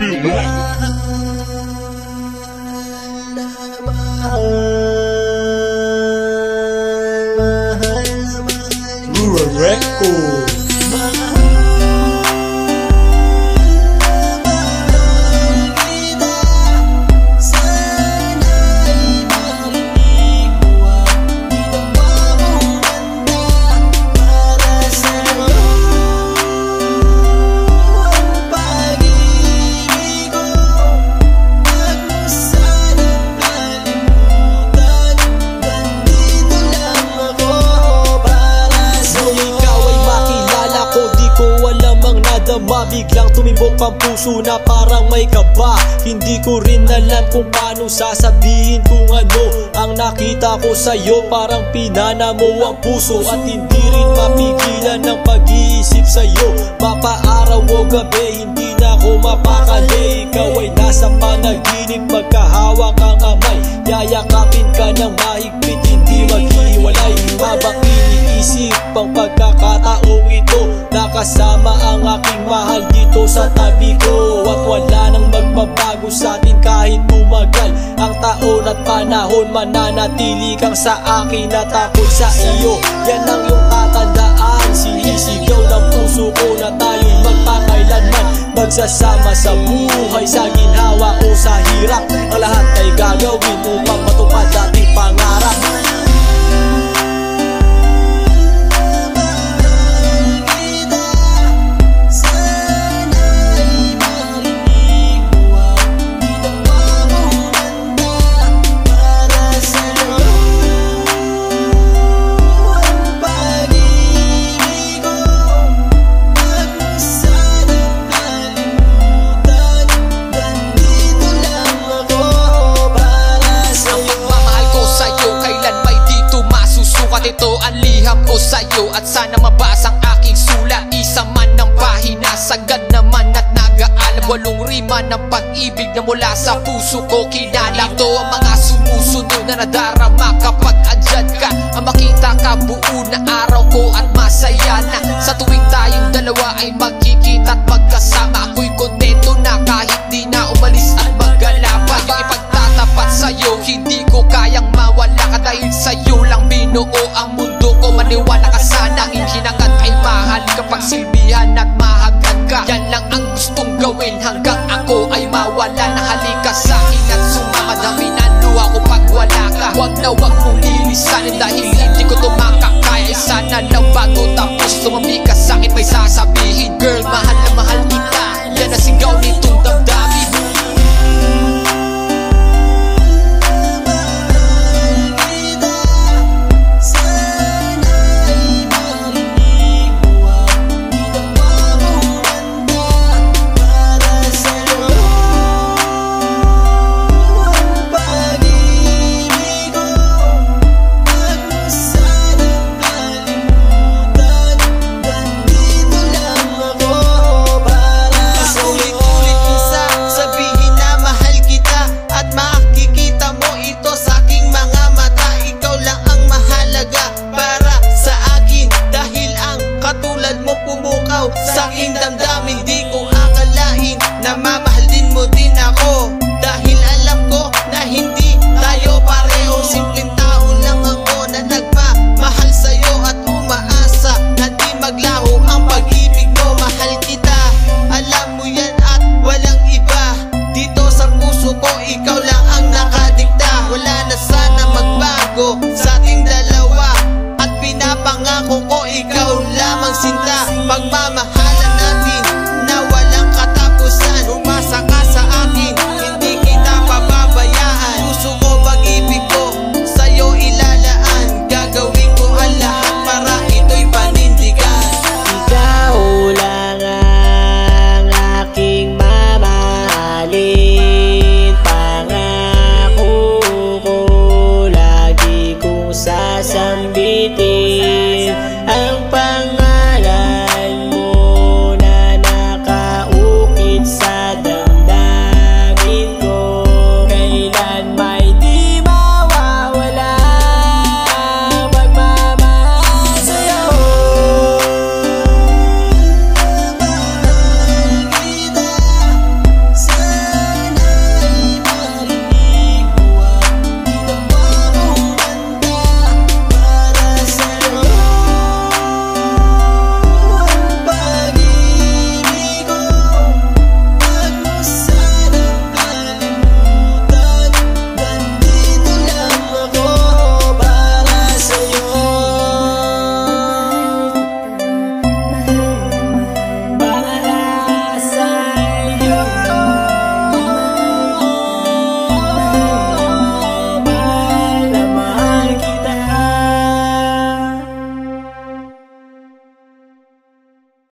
Rural Record. Biglang tumibok ang puso na parang may kaba. Hindi ko rin alam kung paano sasabihin kung ano ang nakita ko sa'yo. Parang pinana mo ang puso at hindi rin mapigilan ng pag-iisip sa'yo. Mapaaraw o gabi, hindi na ako mapakali. Ikaw ay nasa panaginip, magkahawak ang kamay. Yayakapin ka ng mahigpit, hindi maghiwalay. Habang iniisip ang pagkakataong ito, nakasama ang aking mahal dito sa tabi ko. At wala nang magbabago sa atin kahit tumagal ang taon at panahon. Mananatili kang sa akin at ako'y sa iyo. Yan ang iyong tatandaan. Sinisigaw ng puso ko na tayo'y magpakailanman magsasama sa buhay, sa ginhawa o sa hirap. Ang lahat ay gagawin upang matupad ating pangarap. Ito ang liham ko sa'yo at sana mabasa ang aking sulat. Isa man ng pahina, sagad naman at nag-aalam. 8 rima ng pag-ibig na mula sa puso ko kinala. Ito ang mga sumusunod na nadarama kapag andyan ka. Ang makita ka buo na araw ko at masaya na. Sa tuwing tayong dalawa ay magkikita at magkasama, ako'y kontento na kahit di na umalis at maggala pa. Yung ipagtatapat sa'yo, hindi ko kayang mawala ka. Dahil sa'yo lang binuo ang mundo ko. Maniwala ka sana, ang hinangad ay mahal kapag silbihan at mahagad ka. Yan lang ang gustong gawin hanggang ako ay mawala na. Halika sa'kin at sumama, dami ng luha ko pag wala ka. Huwag na huwag mong lilisanin dahil hindi ko tumakakaya. Sana lang bago tapos tumami ka sa'kin may sasabihin. Girl, mahal na mahal kita, yan ang sigaw nitong damdamin. Sa aking damdamin, di ko akalain na mamahalin mo din ako. Dahil alam ko na hindi tayo pareho. Simpleng tao lang ako na nagmamahal sa'yo at umaasa na di maglaho ang pag-ibig mo. Mahal kita, alam mo yan at walang iba. Dito sa puso ko, ikaw lang ang nakadikta. Wala na sana magbago sa ating dalawa at pinapangako ko ikaw lamang sinta. Pagmamahal